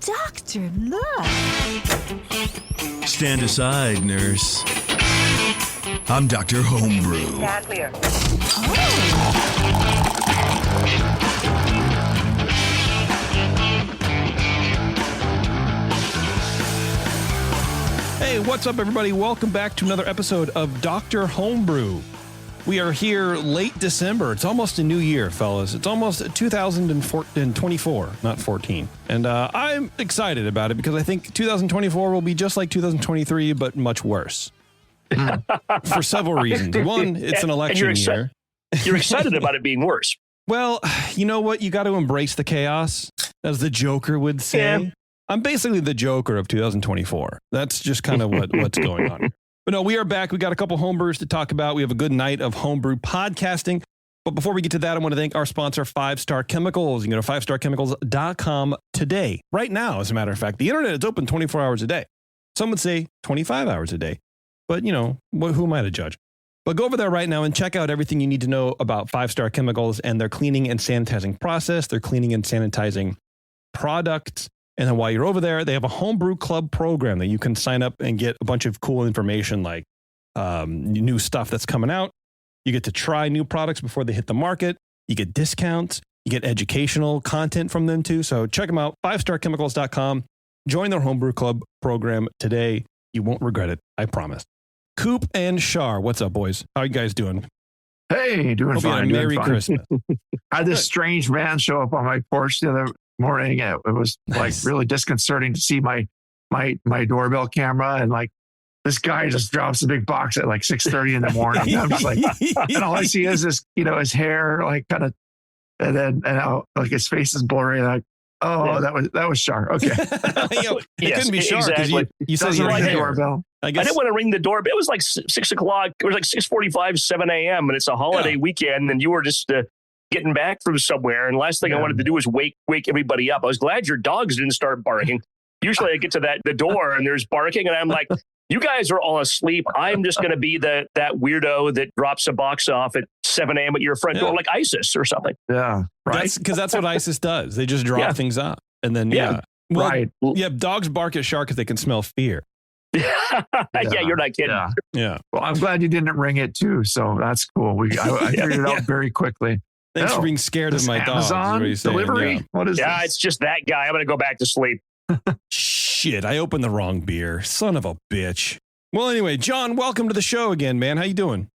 Doctor, look. Stand aside, nurse. I'm Dr. Homebrew. Stand clear. Hey, what's up, everybody? Welcome back to another episode of Dr. Homebrew. We are here late December. It's almost a new year, fellas. It's almost 2024, not 14. And I'm excited about it because I think 2024 will be just like 2023, but much worse. For several reasons. One, it's an election year. You're excited about it being worse. Well, you know what? You got to embrace the chaos, as the Joker would say. Yeah. I'm basically the Joker of 2024. That's just kind of what's going on. But no, we are back. We got a couple homebrews to talk about. We have a good night of homebrew podcasting. But before we get to that, I want to thank our sponsor, 5 Star Chemicals. You can go to 5starchemicals.com today, right now, as a matter of fact. The internet is open 24 hours a day. Some would say 25 hours a day. But, you know, who am I to judge? But go over there right now and check out everything you need to know about 5 Star Chemicals and their cleaning and sanitizing process, their cleaning and sanitizing products. And then while you're over there, they have a homebrew club program that you can sign up and get a bunch of cool information like new stuff that's coming out. You get to try new products before they hit the market. You get discounts. You get educational content from them too. So check them out, 5starchemicals.com. Join their homebrew club program today. You won't regret it. I promise. Coop and Shar, what's up, boys? How are you guys doing? Hey, doing fine. Merry Christmas. I had this strange man show up on my porch the other morning. It was like really disconcerting to see my doorbell camera, and like this guy just drops a big box at like 6:30 in the morning. I'm just like, and all I see is this, his hair like kind of, and then like his face is blurry. Like, oh, that was Shar. Okay, it couldn't be Shar because exactly. you said you ring had the doorbell. I didn't want to ring the doorbell. It was like 6 o'clock. It was like 6:45, 7 a.m. and it's a holiday weekend, and you were just getting back from somewhere, and last thing I wanted to do was wake everybody up. I was glad your dogs didn't start barking. Usually I get to the door and there's barking, and I'm like, you guys are all asleep. I'm just going to be that weirdo that drops a box off at 7 a.m. at your front door, like ISIS or something. Yeah, right. Because that's what ISIS does. They just drop things up, and then dogs bark at Shar because they can smell fear. Yeah, you're not kidding. Yeah. Well, I'm glad you didn't ring it too, so that's cool. I figured it out very quickly. Thanks for being scared of my dogs. Amazon delivery? Yeah. What is this? It's just that guy. I'm going to go back to sleep. Shit, I opened the wrong beer. Son of a bitch. Well, anyway, John, welcome to the show again, man. How you doing?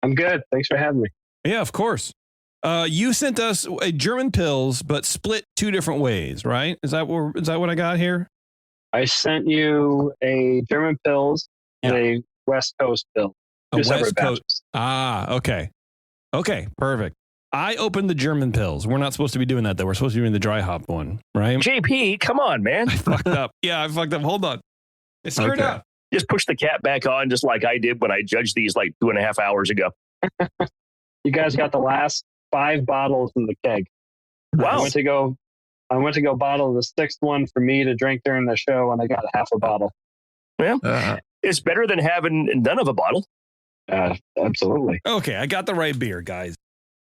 I'm good. Thanks for having me. Yeah, of course. You sent us a German Pils, but split 2 different ways, right? Is that what I got here? I sent you a German Pils and a West Coast Pils. A West Coast. Okay. Okay, perfect. I opened the German Pils. We're not supposed to be doing that, though. We're supposed to be doing the dry hop one, right? JP, come on, man. I fucked up. Yeah, I fucked up. Hold on. I screwed up. Just push the cap back on, just like I did when I judged these like 2.5 hours ago. You guys got the last 5 bottles in the keg. Wow. I went to go bottle the 6th one for me to drink during the show, and I got half a bottle. Well, it's better than having none of a bottle. Absolutely. Okay, I got the right beer, guys.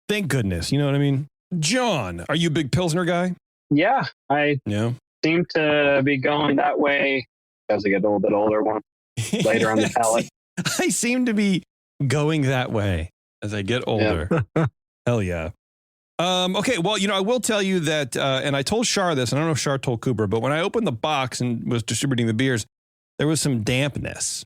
Thank goodness. You know what I mean? John, are you a big Pilsner guy? Yeah, I seem to be going that way as I get a little bit older, later on the palate. I seem to be going that way as I get older. Hell yeah. Okay, well, I will tell you that, and I told Shar this, and I don't know if Shar told Cooper, but when I opened the box and was distributing the beers, there was some dampness,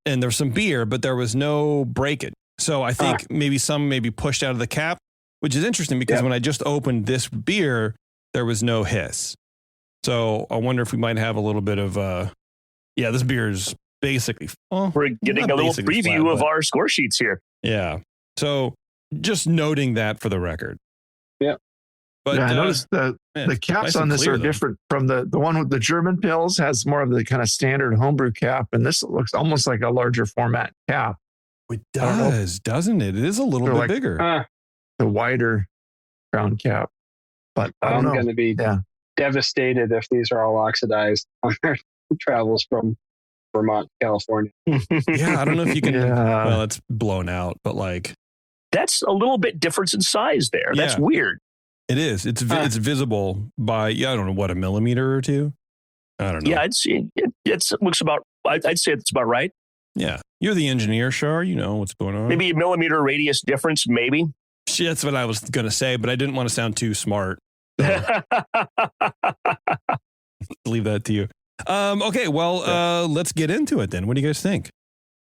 and there was some beer, but there was no breakage. So I think maybe some pushed out of the cap, which is interesting because when I just opened this beer, there was no hiss. So I wonder if we might have a little bit of, this beer is basically, we're getting a little preview of our score sheets here. Yeah. So just noting that for the record. Yeah. But I noticed the caps on this are different from the one with the German Pils has more of the kind of standard homebrew cap. And this looks almost like a larger format cap. It does, doesn't it? It is a little bit bigger. The wider crown cap. But I'm going to be devastated if these are all oxidized on our travels from Vermont, California. Yeah, I don't know if you can. Well, it's blown out, but like that's a little bit difference in size there. That's weird. It is. It's visible by, I don't know, what, a millimeter or two? I don't know. Yeah, I'd say it looks about, I'd say it's about right. Yeah. You're the engineer, Shar. You know what's going on. Maybe a millimeter radius difference, maybe. That's what I was going to say, but I didn't want to sound too smart. So. Leave that to you. Okay, well, let's get into it then. What do you guys think?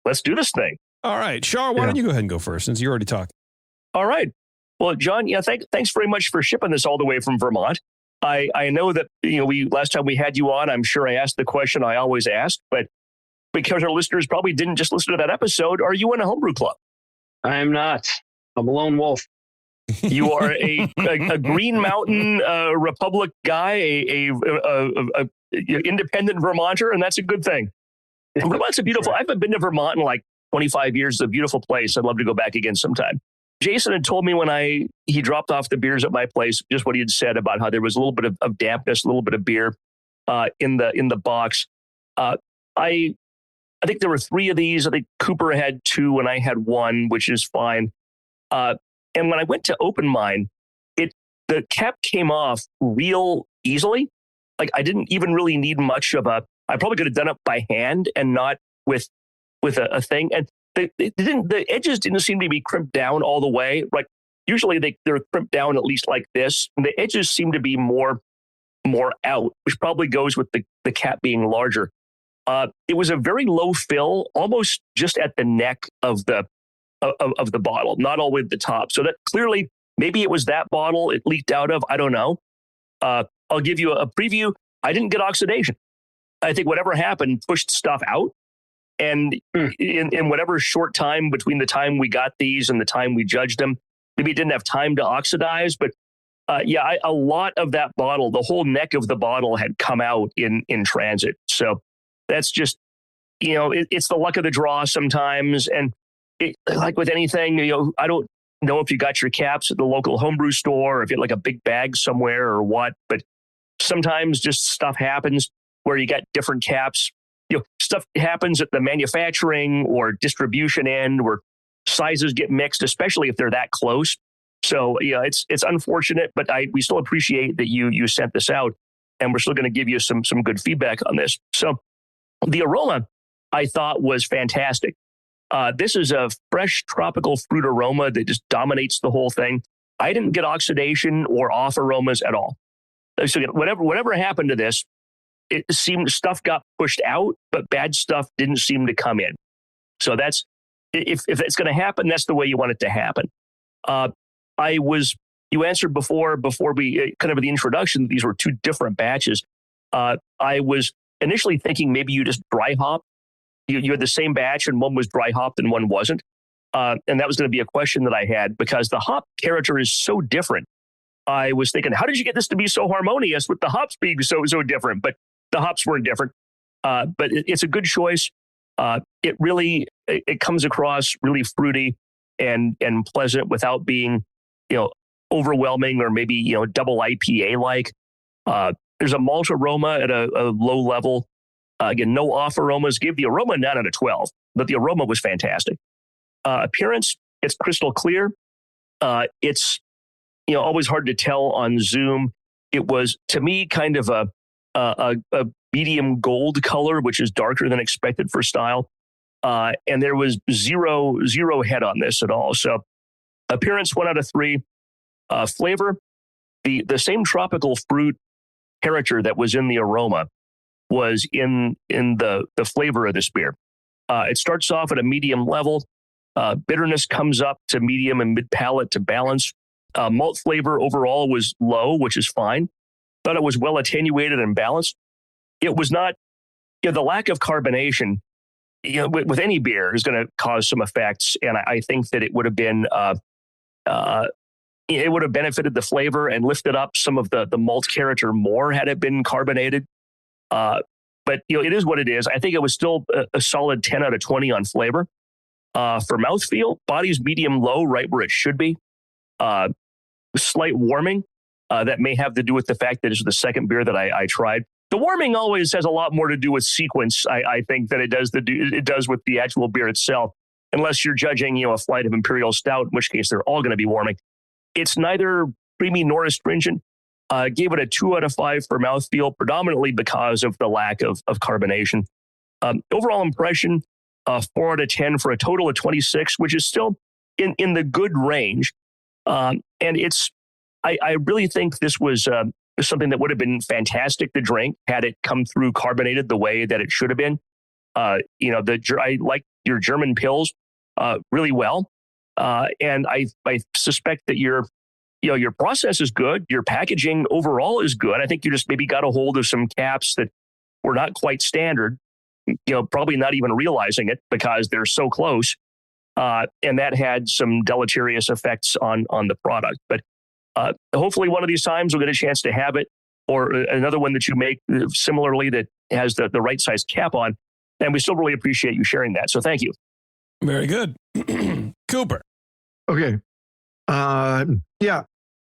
Let's do this thing. All right. Shar, why don't you go ahead and go first since you're already talking? All right. Well, John, thanks very much for shipping this all the way from Vermont. I know that, last time we had you on, I'm sure I asked the question I always ask, but because our listeners probably didn't just listen to that episode, are you in a homebrew club? I am not. I'm a lone wolf. You are a Green Mountain Republic guy, a independent Vermonter, and that's a good thing. Vermont's a beautiful. I've been to Vermont in like 25 years. It's a beautiful place. I'd love to go back again sometime. Jason had told me when he dropped off the beers at my place, just what he had said about how there was a little bit of dampness, a little bit of beer in the box. I think there were 3 of these. I think Cooper had 2 and I had 1, which is fine. And when I went to open mine, the cap came off real easily. Like I didn't even really need much of I probably could have done it by hand and not with a thing. And the edges didn't seem to be crimped down all the way. Like usually they're crimped down at least like this. And the edges seem to be more out, which probably goes with the cap being larger. It was a very low fill, almost just at the neck of the bottle, not all the way at the top. So that clearly, maybe it was that bottle it leaked out of. I don't know. I'll give you a preview. I didn't get oxidation. I think whatever happened pushed stuff out. And in whatever short time between the time we got these and the time we judged them, maybe it didn't have time to oxidize. But a lot of that bottle, the whole neck of the bottle had come out in transit. So that's just, it's the luck of the draw sometimes. And like with anything, I don't know if you got your caps at the local homebrew store or if you had like a big bag somewhere or what, but sometimes just stuff happens where you got different caps. Stuff happens at the manufacturing or distribution end where sizes get mixed, especially if they're that close. So it's unfortunate, but we still appreciate that you sent this out, and we're still going to give you some good feedback on this. So the aroma I thought was fantastic. This is a fresh tropical fruit aroma that just dominates the whole thing. I didn't get oxidation or off aromas at all. So whatever happened to this, it seemed stuff got pushed out, but bad stuff didn't seem to come in. So that's, if it's going to happen, that's the way you want it to happen. You answered before we kind of the introduction, these were 2 different batches. I was initially thinking maybe you just dry hop. You had the same batch and one was dry hopped and one wasn't. And that was going to be a question that I had because the hop character is so different. I was thinking, how did you get this to be so harmonious with the hops being so different? But the hops weren't different. But it's a good choice. It really, it comes across really fruity and pleasant without being, overwhelming or maybe, double IPA like. There's a malt aroma at a low level. Again, no off aromas. Give the aroma a 9 out of 12, but the aroma was fantastic. Appearance, it's crystal clear. It's always hard to tell on Zoom. It was, to me, kind of a medium gold color, which is darker than expected for style. And there was zero head on this at all. So appearance 1 out of 3. Flavor, the same tropical fruit character that was in the aroma was in the flavor of this beer. It starts off at a medium level. Bitterness comes up to medium and mid palate to balance. Malt flavor overall was low, which is fine. Thought it was well attenuated and balanced. It was not, the lack of carbonation, with any beer is going to cause some effects. And I think that it would have been, it would have benefited the flavor and lifted up some of the malt character more had it been carbonated. But it is what it is. I think it was still a solid 10 out of 20 on flavor. For mouthfeel, body's medium low, right where it should be. Slight warming. That may have to do with the fact that it's the second beer that I tried. The warming always has a lot more to do with sequence, I think, than it does with the actual beer itself. Unless you're judging, a flight of Imperial Stout, in which case they're all going to be warming. It's neither creamy nor astringent. Gave it a 2 out of 5 for mouthfeel, predominantly because of the lack of carbonation. Overall impression, 4 out of 10 for a total of 26, which is still in the good range. And I really think this was something that would have been fantastic to drink had it come through carbonated the way that it should have been. I like your German Pils really well. And I suspect that your process is good. Your packaging overall is good. I think you just maybe got a hold of some caps that were not quite standard, probably not even realizing it because they're so close. And that had some deleterious effects on the product. But hopefully one of these times we'll get a chance to have it, or another one that you make similarly that has the right size cap on. And we still really appreciate you sharing that. So thank you. Very good. Cooper. Okay. Yeah,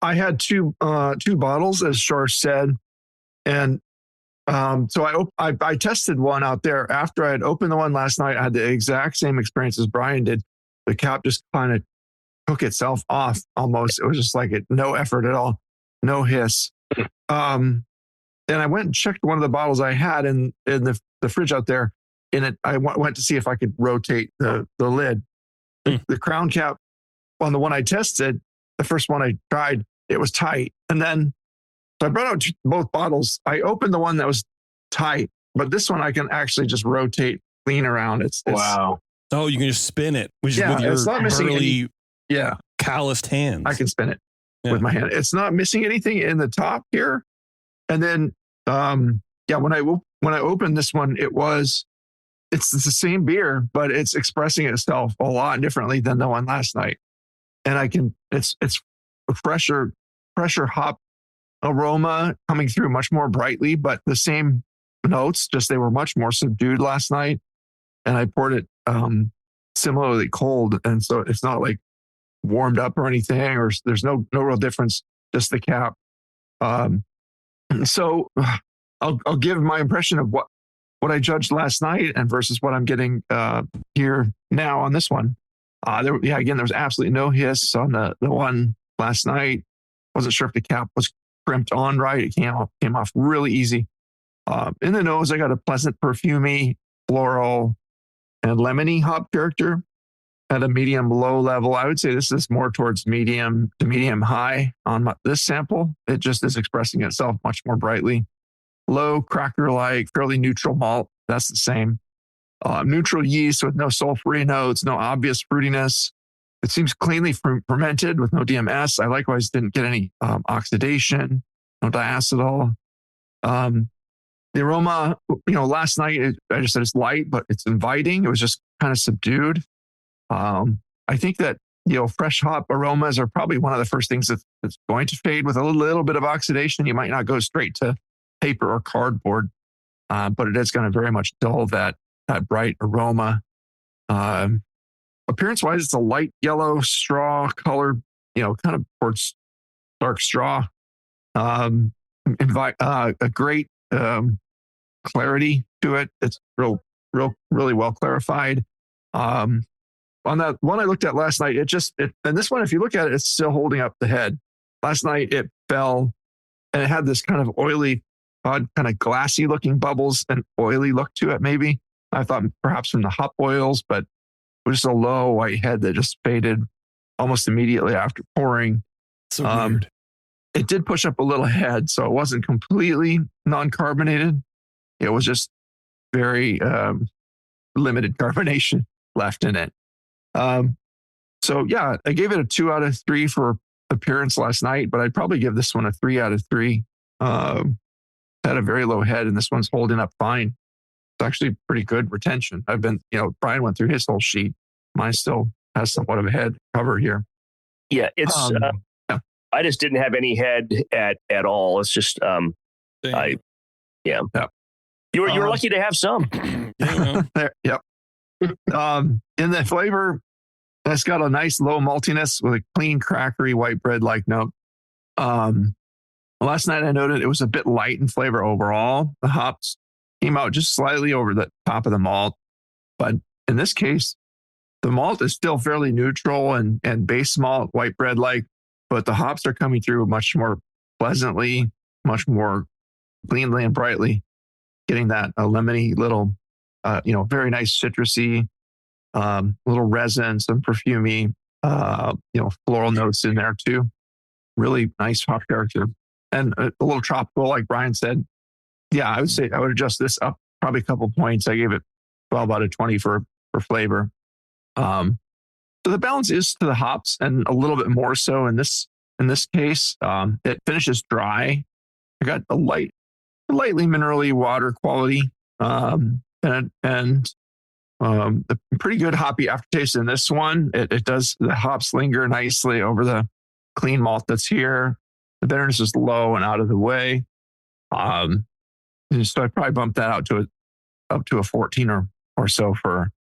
I had two bottles, as Shar said. And so I tested one out there after I had opened the one last night. I had the exact same experience as Brian did. The cap just kind of took itself off almost. It was just like no effort at all, no hiss. And I went and checked one of the bottles I had in the fridge out there. I went to see if I could rotate the lid. The crown cap on the one I tested, the first one I tried, it was tight. And then so I brought out both bottles. I opened the one that was tight, but this one I can actually just rotate clean around. It's wow. Oh, you can just spin it with your it's not missing burly, any, calloused hands. I can spin it with my hand. It's not missing anything in the top here. And then, when I opened this one, it's the same beer, but it's expressing itself a lot differently than the one last night. And it's a fresher hop aroma coming through much more brightly, but the same notes, just they were much more subdued last night. And I poured it similarly cold. And so it's not like warmed up or anything, or there's no real difference, just the cap. So I'll give my impression of what I judged last night and versus what I'm getting here now on this one. Again, there was absolutely no hiss on the one last night. Wasn't sure if the cap was crimped on right. It came off really easy. In the nose, I got a pleasant perfumey, floral, and lemony hop character at a medium low level. I would say this is more towards medium to medium high on this sample. It just is expressing itself much more brightly. Low cracker-like, fairly neutral malt. That's the same. Neutral yeast with no sulfury notes, no obvious fruitiness. It seems cleanly fermented with no DMS. I likewise didn't get any oxidation, no diacetyl. The aroma, last night, I just said it's light, but it's inviting. It was just kind of subdued. I think that, fresh hop aromas are probably one of the first things that's going to fade with a little bit of oxidation. You might not go straight to paper or cardboard, but it is going to very much dull that bright aroma. Appearance-wise, it's a light yellow straw color, kind of towards dark straw. A great clarity to it. It's really well clarified. On that one I looked at last night, and this one, if you look at it, it's still holding up the head. Last night it fell, and it had this kind of oily, odd, kind of glassy looking bubbles and oily look to it. Maybe I thought perhaps from the hop oils, but it was just a low white head that just faded almost immediately after pouring. So weird. It did push up a little head, so it wasn't completely non-carbonated. It was just very limited carbonation left in it. So yeah, I gave it a 2 out of 3 for appearance last night, but I'd probably give this one a 3 out of 3. Had a very low head, and this one's holding up fine. It's actually pretty good retention. Brian went through his whole sheet. Mine still has somewhat of a head cover here. Yeah, it's. I just didn't have any head at all. It's just, You were lucky to have some. Yep. In the flavor, it's got a nice low maltiness with a clean, crackery white bread-like note. Last night I noted it was a bit light in flavor overall. The hops came out just slightly over the top of the malt, but in this case, the malt is still fairly neutral and base malt, white bread-like. but the hops are coming through much more pleasantly, much more cleanly and brightly, getting that lemony little, very nice citrusy, little resin, some perfumey, floral notes in there too. Really nice hop character and a little tropical, like Brian said. Yeah, I would say I would adjust this up probably a couple points. I gave it 12 out of 20 for flavor. So the balance is to the hops and a little bit more so in this case. It finishes dry. I got a lightly minerally water quality, and a pretty good hoppy aftertaste in this one. It does, the hops linger nicely over the clean malt that's here. The bitterness is low and out of the way. So I'd probably bump that out to up to a 14 or so for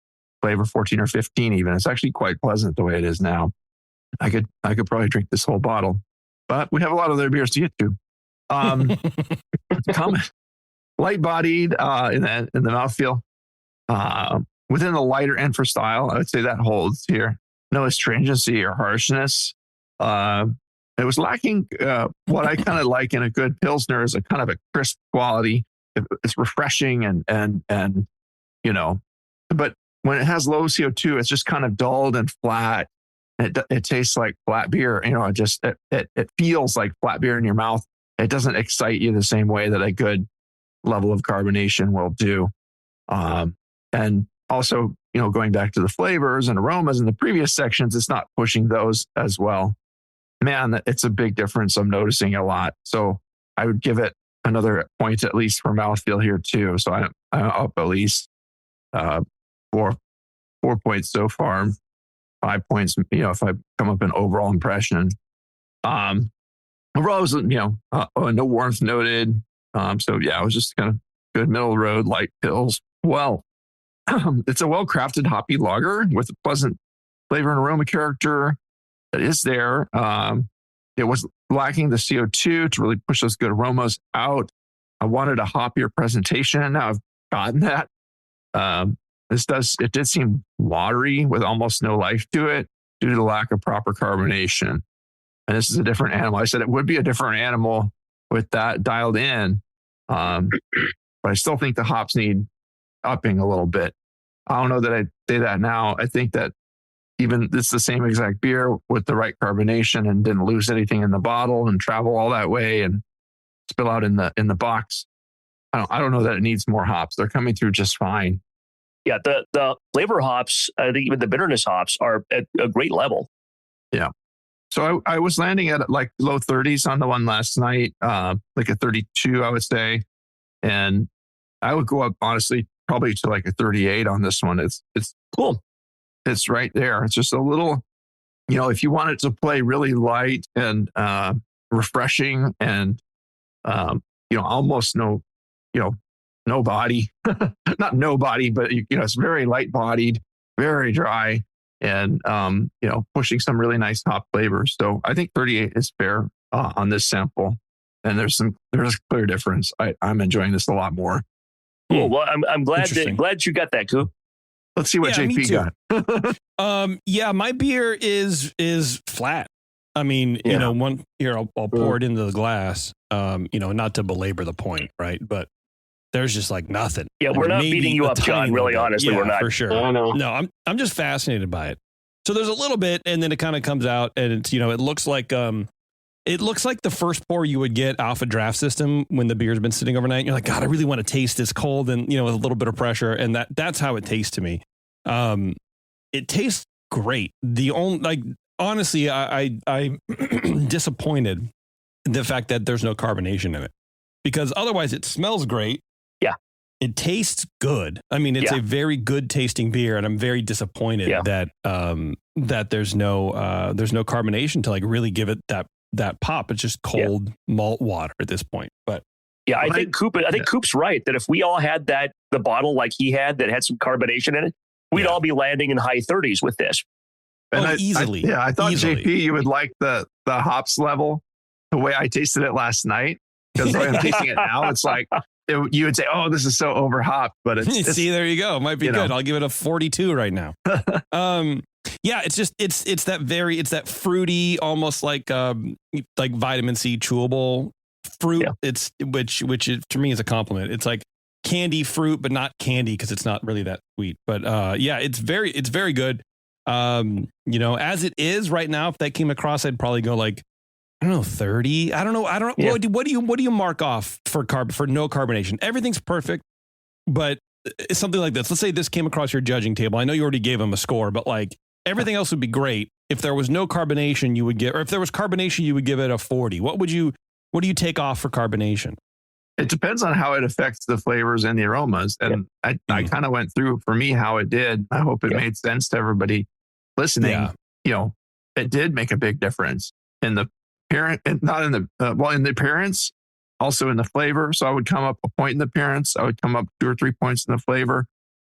flavor, 14 or 15 even. It's actually quite pleasant the way it is now. I could probably drink this whole bottle, but we have a lot of other beers to get to. Light bodied in the mouthfeel. Within the lighter end for style, I would say that holds here. No astringency or harshness. It was lacking what I kind of like in a good Pilsner is a kind of a crisp quality. It's refreshing and but when it has low CO2, it's just kind of dulled and flat. It tastes like flat beer. It feels like flat beer in your mouth. It doesn't excite you the same way that a good level of carbonation will do. And also, going back to the flavors and aromas in the previous sections, it's not pushing those as well. Man, it's a big difference. I'm noticing a lot. So I would give it another point at least for mouthfeel here too. So I'm up at least 4 points so far, 5 points. If I come up an overall impression, overall was no warmth noted. So yeah, it was just kind of good middle road light pills. Well, it's a well-crafted hoppy lager with a pleasant flavor and aroma character that is there. It was lacking the CO2 to really push those good aromas out. I wanted a hoppier presentation. Now I've gotten that. It did seem watery with almost no life to it due to the lack of proper carbonation. And this is a different animal. I said it would be a different animal with that dialed in. But I still think the hops need upping a little bit. I don't know that I'd say that now. I think that even it's the same exact beer with the right carbonation and didn't lose anything in the bottle and travel all that way and spill out in the box. I don't know that it needs more hops. They're coming through just fine. Yeah, the flavor hops, I think even the bitterness hops are at a great level. Yeah. So I was landing at like low 30s on the one last night, like a 32, I would say. And I would go up, honestly, probably to like a 38 on this one. It's cool. It's right there. It's just a little, if you want it to play really light and refreshing and, almost no body, not no body, but, it's very light bodied, very dry and, pushing some really nice hop flavors. So I think 38 is fair on this sample. And there's a clear difference. I'm enjoying this a lot more. Cool. Well, I'm glad you got that, Coop. Let's see what JP got. My beer is flat. I mean, one here I'll pour it into the glass. Not to belabor the point, right? But there's just like nothing. Yeah, we're not beating you up, John. Really, honestly, we're not for sure. I know. No, I'm just fascinated by it. So there's a little bit, and then it kind of comes out, and it's it looks like the first pour you would get off a draft system when the beer's been sitting overnight. And you're like, God, I really want to taste this cold and with a little bit of pressure, and that's how it tastes to me. It tastes great. Honestly, I'm disappointed in the fact that there's no carbonation in it, because otherwise it smells great. Yeah. It tastes good. I mean, it's a very good tasting beer, and I'm very disappointed that there's no carbonation to like really give it that pop. It's just cold malt water at this point. But yeah, I think Coop's right that if we all had the bottle like he had that had some carbonation in it, we'd all be landing in high 30s with this. And easily. I thought JP, you would like the hops level the way I tasted it last night, because the way I'm tasting it now, it's like you would say, "Oh, this is so over hopped," but it's see, there you go. Might be good. I'll give it a 42 right now. Yeah, it's that fruity, almost like vitamin C chewable fruit. Yeah. It's which to me is a compliment. It's like candy fruit, but not candy because it's not really that sweet. But yeah, it's very good. As it is right now, if that came across, I'd probably go like, I don't know, 30. I don't know. Yeah. What do you mark off for no carbonation? Everything's perfect, but it's something like this. Let's say this came across your judging table. I know you already gave them a score, but like everything else would be great. If there was no carbonation, you would give, or if there was carbonation, you would give it a 40. What do you take off for carbonation? It depends on how it affects the flavors and the aromas. And I kind of went through for me how it did. I hope it made sense to everybody listening. Yeah. It did make a big difference in the parent, not in the, in the appearance, also in the flavor. So I would come up a point in the appearance. I would come up 2 or 3 points in the flavor.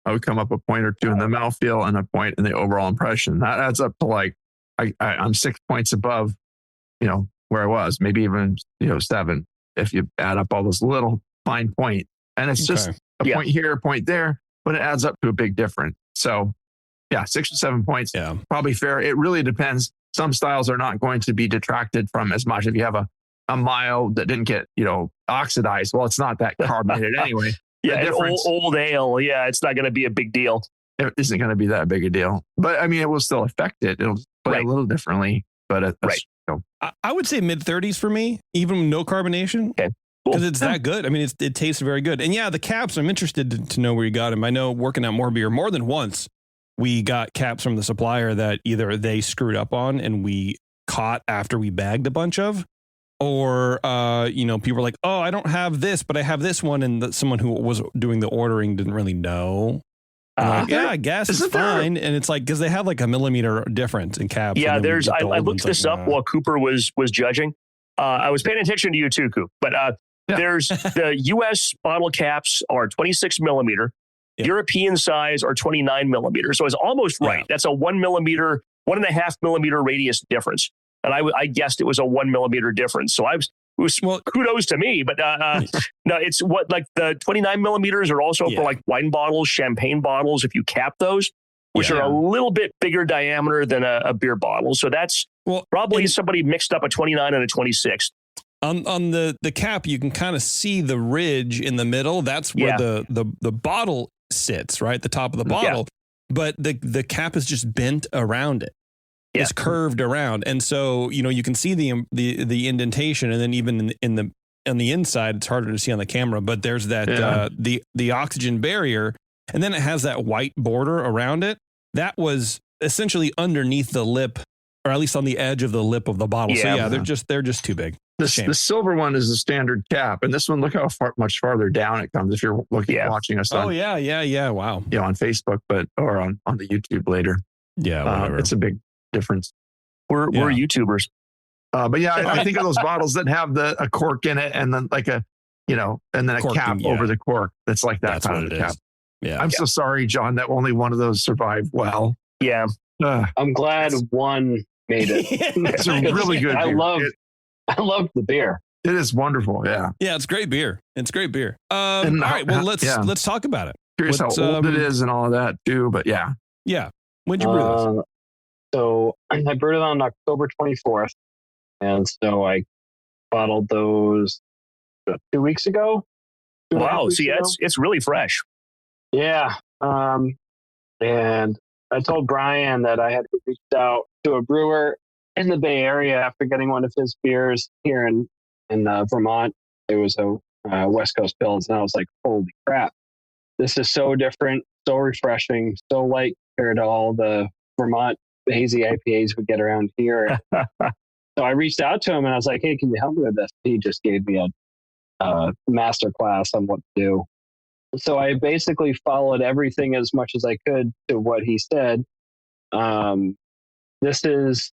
I would come up a point or 2 in the mouthfeel and a point in the overall impression. That adds up to like, I'm 6 points above, where I was, maybe even, 7, if you add up all those little fine point. And it's just a point here, a point there, but it adds up to a big difference. So yeah, 6 to 7 points, probably fair. It really depends. Some styles are not going to be detracted from as much. If you have a mild that didn't get, oxidized, well, it's not that carbonated anyway. Yeah, an old ale. Yeah, it's not going to be a big deal. It isn't going to be that big a deal. But I mean, it will still affect it. It'll play a little differently. But I would say mid-30s for me, even with no carbonation. Okay. Because it's that good. I mean, it tastes very good. And yeah, the caps, I'm interested to know where you got them. I know working at More Beer, more than once, we got caps from the supplier that either they screwed up on and we caught after we bagged a bunch of, or, people were like, oh, I don't have this, but I have this one. And someone who was doing the ordering didn't really know. Like, I guess it's fine. And it's like, because they have like a millimeter difference in caps. Yeah, I looked this up while Cooper was judging. I was paying attention to you too, Coop. But there's the U.S. bottle caps are 26 millimeter. Yeah. European size are 29 millimeter. So it's almost right. That's a 1 millimeter, 1.5 millimeter radius difference. And I guessed it was a 1 millimeter difference. So kudos to me. But no, it's like the 29 millimeters are also for like wine bottles, champagne bottles, if you cap those, which are a little bit bigger diameter than a beer bottle. So that's probably somebody mixed up a 29 and a 26. On the cap, you can kind of see the ridge in the middle. That's where the bottle sits, right? The top of the bottle. But the cap is just bent around it. Yeah. It's curved around. And so, you can see the indentation, and then even on the inside, it's harder to see on the camera, but there's that the oxygen barrier, and then it has that white border around it. That was essentially underneath the lip, or at least on the edge of the lip of the bottle. So they're just too big. The silver one is the standard cap, and this one, look how much farther down it comes if you're watching us on. Oh yeah, wow. On Facebook, or on the YouTube later. Yeah, whatever. It's a big difference. We're YouTubers. But yeah, I think of those bottles that have a cork in it, and then like and then a cap over the cork. That's like that. That's kind of the cap. Yeah. I'm so sorry, John, that only one of those survived well. Yeah. I'm glad one made it. It's a really good beer. I love the beer. It is wonderful. Yeah. Yeah, it's great beer. All right. Well, let's talk about it. Curious how old it is and all of that too. But yeah. Yeah. When'd you brew this? So I brewed it on October 24th. And so I bottled those 2 weeks ago. Wow. See, it's really fresh. Yeah. And I told Brian that I had reached out to a brewer in the Bay Area after getting one of his beers here in Vermont. It was a West Coast Pils. And I was like, holy crap. This is so different, so refreshing, so light compared to all the Vermont hazy IPAs we get around here. So I reached out to him and I was like, hey, can you help me with this? He just gave me a master class on what to do. So I basically followed everything as much as I could to what he said. This is,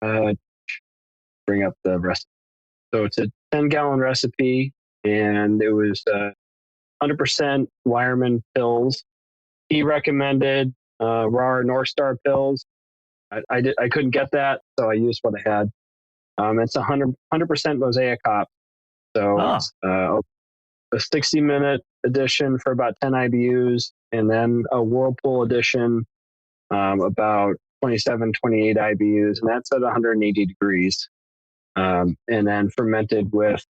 bring up the recipe. So it's a 10-gallon recipe, and it was 100% Wireman Pils. He recommended raw North Star Pils. I couldn't get that, so I used what I had. It's 100% Mosaic hop. So it's a 60-minute edition for about 10 IBUs, and then a Whirlpool edition about 27, 28 IBUs, and that's at 180 degrees. And then fermented with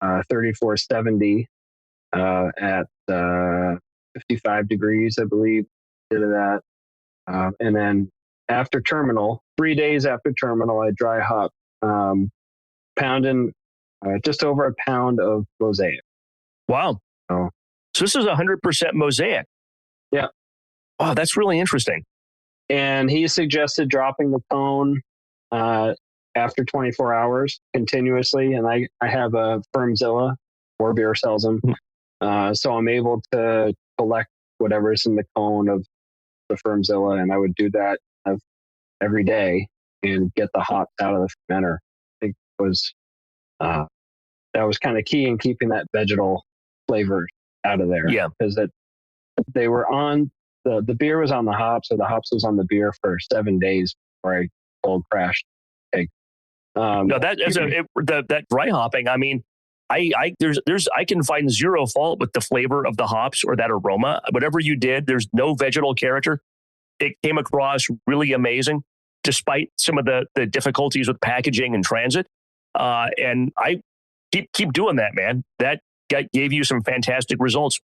3470 at 55 degrees, I believe, did that. And then after terminal, 3 days after terminal, I dry hop, pounding just over a pound of mosaic. Wow. Oh. So this is 100% mosaic. Yeah. Wow, that's really interesting. And he suggested dropping the cone after 24 hours continuously. And I have a Firmzilla, or beer sells them. So I'm able to collect whatever's in the cone of the Firmzilla. And I would do that every day and get the hops out of the fermenter. I think that was kind of key in keeping that vegetal flavor out of there. Yeah. Because they were on, the beer was on the hops, or the hops was on the beer for 7 days before I cold crashed. No, that dry hopping. I mean, I can find zero fault with the flavor of the hops or that aroma. Whatever you did, there's no vegetal character. It came across really amazing, despite some of the difficulties with packaging and transit. And I keep doing that, man. That gave you some fantastic results.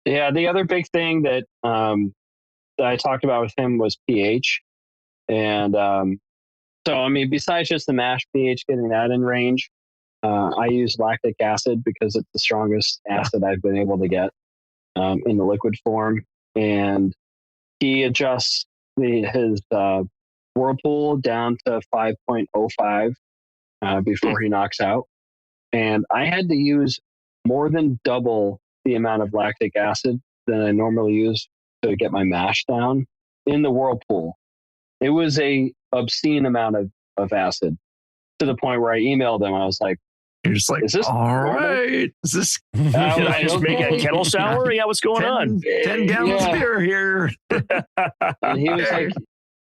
Yeah, the other big thing that I talked about with him was pH. And so, I mean, besides just the mash pH, getting that in range, I use lactic acid because it's the strongest acid I've been able to get in the liquid form. And he adjusts his whirlpool down to 5.05 before he knocks out. And I had to use more than double the amount of lactic acid than I normally use to get my mash down in the whirlpool. It was a obscene amount of acid, to the point where I emailed him. I was like, you're just like, is this all right? Is this? Did I just make a kettle sour? Yeah, what's going on? 10 gallons of beer here. And he was like,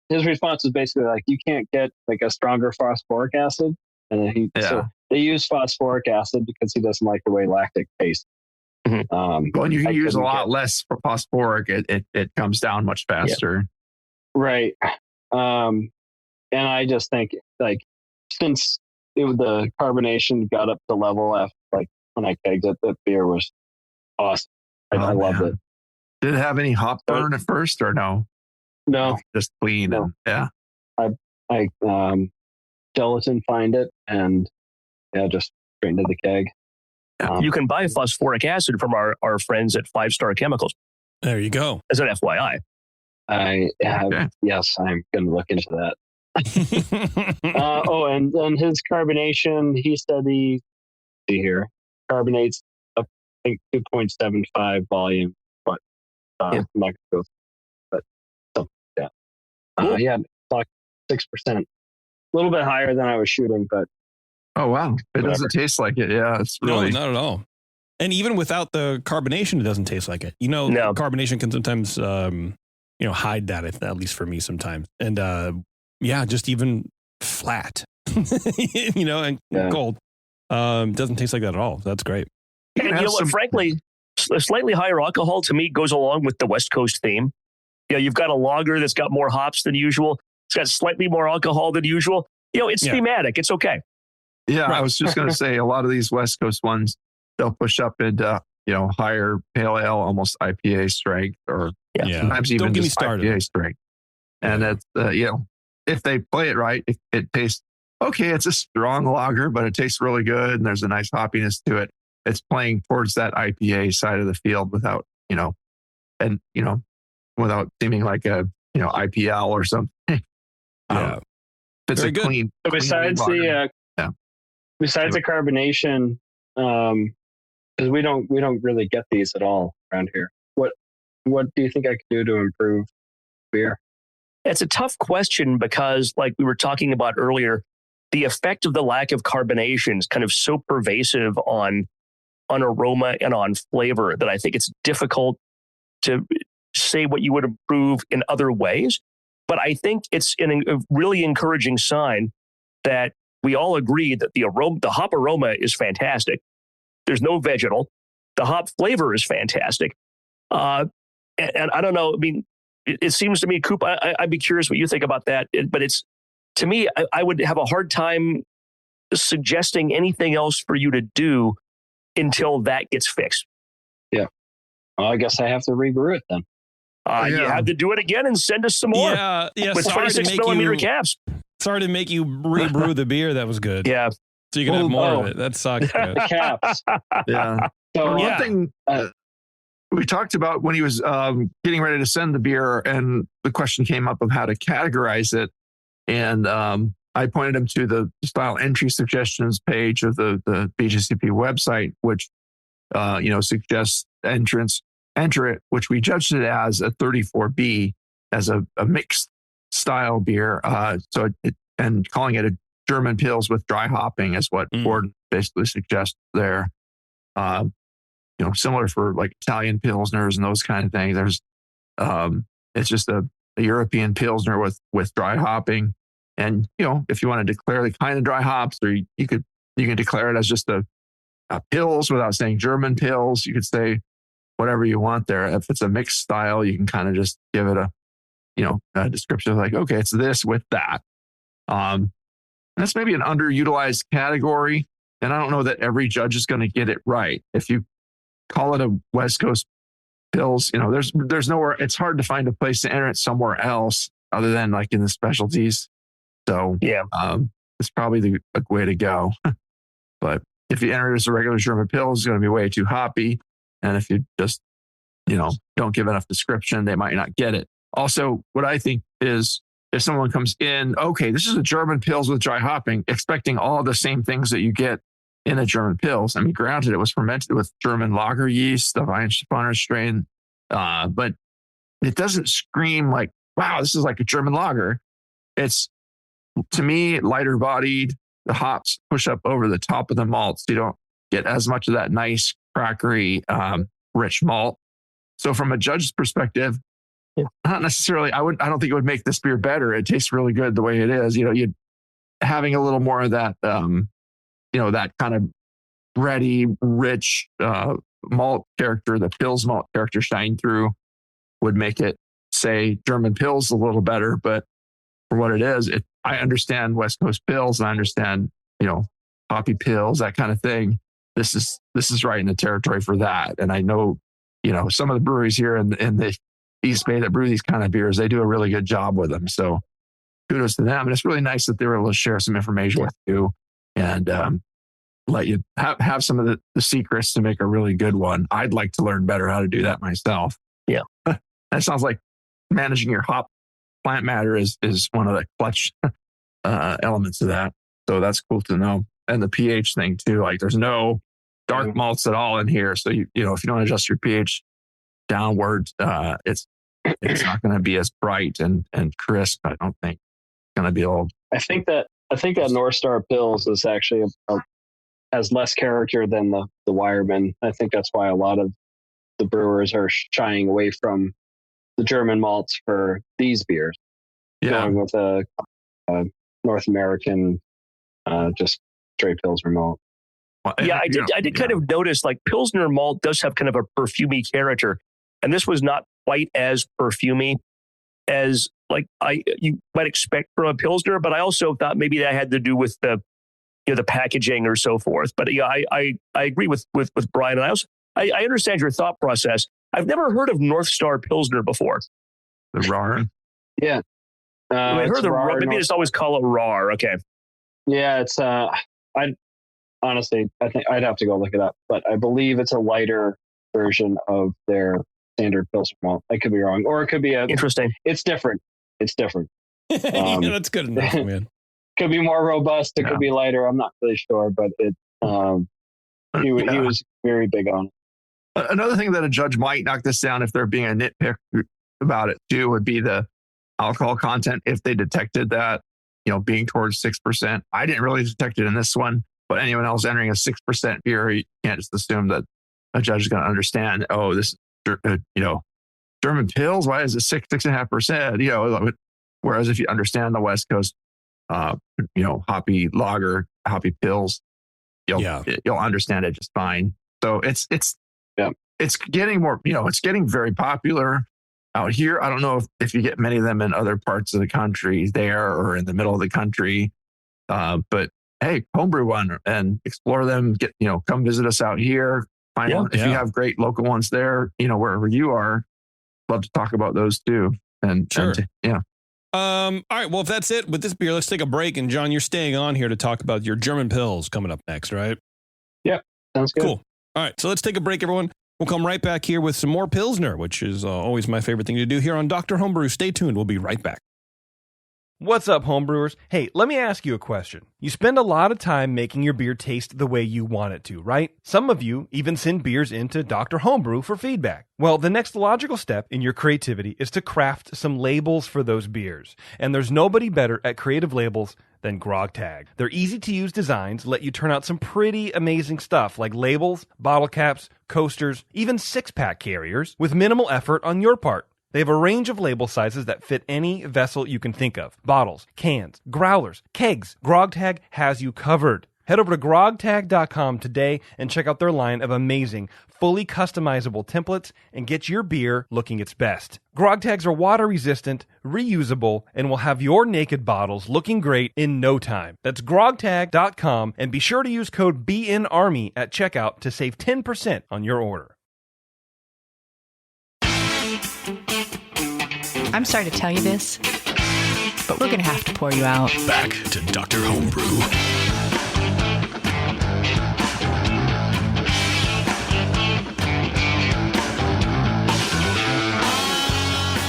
his response was basically like, you can't get like a stronger phosphoric acid. And then so they use phosphoric acid because he doesn't like the way lactic tastes. When you can use a lot less phosphoric, it comes down much faster. Yeah. Right. And I just think, like, since the carbonation got up to level after, like, when I kegged it, the beer was awesome. I loved it. Did it have any hop burn at first, or no? No, just clean. No. And I gelatin find it, and just straight into the keg. You can buy phosphoric acid from our friends at 5 Star Chemicals. There you go. As an FYI. I have, yes, I'm going to look into that. And his carbonation, he said see here, carbonates up, I think, 2.75 volume, but I'm not going to go, but something like that. Like 6%. A little bit higher than I was shooting, but. Oh, wow. It doesn't taste like it. Yeah, it's really. No, not at all. And even without the carbonation, it doesn't taste like it. Carbonation can sometimes, hide that, at least for me sometimes. And just even flat, and cold. Doesn't taste like that at all. That's great. And you know what, frankly, a slightly higher alcohol to me goes along with the West Coast theme. You've got a lager that's got more hops than usual. It's got slightly more alcohol than usual. It's thematic. It's okay. Yeah, right. I was just going to say, a lot of these West Coast ones, they'll push up into, higher pale ale, almost IPA strength, or sometimes even just IPA strength. And it's, if they play it right, it tastes okay. It's a strong lager, but it tastes really good, and there's a nice hoppiness to it. It's playing towards that IPA side of the field without seeming like a IPL or something. It's very a good. clean. So besides the carbonation, because we don't really get these at all around here. What do you think I could do to improve beer? It's a tough question because, like we were talking about earlier, the effect of the lack of carbonation is kind of so pervasive on aroma and on flavor that I think it's difficult to say what you would improve in other ways. But I think it's a really encouraging sign that we all agree that the hop aroma is fantastic. There's no vegetal. The hop flavor is fantastic. And I don't know. I mean, it seems to me, Coop, I'd be curious what you think about that. But it's, to me, I would have a hard time suggesting anything else for you to do until that gets fixed. Yeah. Well, I guess I have to rebrew it then. You have to do it again and send us some more. Yeah. With 26 millimeter caps. Sorry to make you rebrew the beer that was good. Yeah. So you can have more of it. That sucks. The caps. Yeah. So One thing we talked about when he was getting ready to send the beer, and the question came up of how to categorize it. And I pointed him to the style entry suggestions page of the BJCP website, which suggests enter it, which we judged it as a 34B, as a mixed style beer. And calling it a German Pils with dry hopping is what Ford basically suggests there. Similar for like Italian Pilsners and those kind of things. There's, it's just a European Pilsner with dry hopping. And, if you want to declare the kind of dry hops, or you can declare it as just a Pils without saying German Pils. You could say whatever you want there. If it's a mixed style, you can kind of just give it a description of like, okay, it's this with that. That's maybe an underutilized category. And I don't know that every judge is going to get it right. If you call it a West Coast Pils, there's nowhere, it's hard to find a place to enter it somewhere else other than like in the specialties. So it's probably a way to go. But if you enter it as a regular German Pils, it's going to be way too hoppy. And if you just, don't give enough description, they might not get it. Also, what I think is if someone comes in, okay, this is a German Pils with dry hopping, expecting all the same things that you get in a German Pils. I mean, granted, it was fermented with German lager yeast, the Weihenstephaner strain, but it doesn't scream like, wow, this is like a German lager. It's, to me, lighter bodied. The hops push up over the top of the malt, so you don't get as much of that nice, crackery, rich malt. So from a judge's perspective, not necessarily, I don't think it would make this beer better. It tastes really good the way it is. You'd having a little more of that, that kind of bready, rich malt character, the Pils malt character shine through, would make it say German Pils a little better. But for what it is, I understand West Coast Pils, and I understand, hoppy Pils, that kind of thing. This is right in the territory for that. And I know, some of the breweries here in the East Bay that brew these kind of beers, they do a really good job with them. So kudos to them. And it's really nice that they were able to share some information with you and let you have some of the secrets to make a really good one. I'd like to learn better how to do that myself. Yeah. That sounds like managing your hop plant matter is one of the clutch elements of that. So that's cool to know. And the pH thing too, like there's no dark malts at all in here. So if you don't adjust your pH downward, it's not going to be as bright and crisp. I don't think it's going to be all. I think that North Star Pils is actually has less character than the Wireman. I think that's why a lot of the brewers are shying away from the German malts for these beers. Going with a North American, just straight Pilsner malt. Yeah, I did kind of notice like Pilsner malt does have kind of a perfumey character. And this was not quite as perfumey as like you might expect from a Pilsner, but I also thought maybe that had to do with the packaging or so forth. But yeah, I agree with Brian. And I understand your thought process. I've never heard of North Star Pilsner before. The RAR? Yeah. I heard the RAR. Maybe I just always call it RAR. Okay. Yeah, it's honestly, I think I'd have to go look it up, but I believe it's a lighter version of their standard Pilsner malt. I could be wrong, or it could be interesting. It's different. Yeah, that's good enough, man. Could be more robust. It could be lighter. I'm not really sure, but he was very big on it. Another thing that a judge might knock this down if they're being a nitpick about it too would be the alcohol content. If they detected that, being towards 6%, I didn't really detect it in this one, but anyone else entering a 6% beer, you can't just assume that a judge is going to understand. Oh, this, German Pils. Why is it 6.5%? Whereas if you understand the West Coast, hoppy lager, hoppy Pils, you'll understand it just fine. So it's getting more. It's getting very popular. out here. I don't know if you get many of them in other parts of the country there or in the middle of the country. But hey, homebrew one and explore them. Come visit us out here. Find one. If you have great local ones there, wherever you are, love to talk about those too. And sure. Yeah. All right. Well, if that's it with this beer, let's take a break. And John, you're staying on here to talk about your German Pils coming up next, right? Yep. Sounds good. Cool. All right. So let's take a break, everyone. We'll come right back here with some more Pilsner, which is always my favorite thing to do here on Dr. Homebrew. Stay tuned. We'll be right back. What's up, homebrewers? Hey, let me ask you a question. You spend a lot of time making your beer taste the way you want it to, right? Some of you even send beers into Dr. Homebrew for feedback. Well, the next logical step in your creativity is to craft some labels for those beers. And there's nobody better at creative labels than GrogTag. Their easy-to-use designs let you turn out some pretty amazing stuff like labels, bottle caps, coasters, even six-pack carriers with minimal effort on your part. They have a range of label sizes that fit any vessel you can think of. Bottles, cans, growlers, kegs. GrogTag has you covered. Head over to grogtag.com today and check out their line of amazing, fully customizable templates and get your beer looking its best. GrogTags are water-resistant, reusable, and will have your naked bottles looking great in no time. That's grogtag.com, and be sure to use code BNARMY at checkout to save 10% on your order. I'm sorry to tell you this, but we're going to have to pour you out. Back to Dr. Homebrew.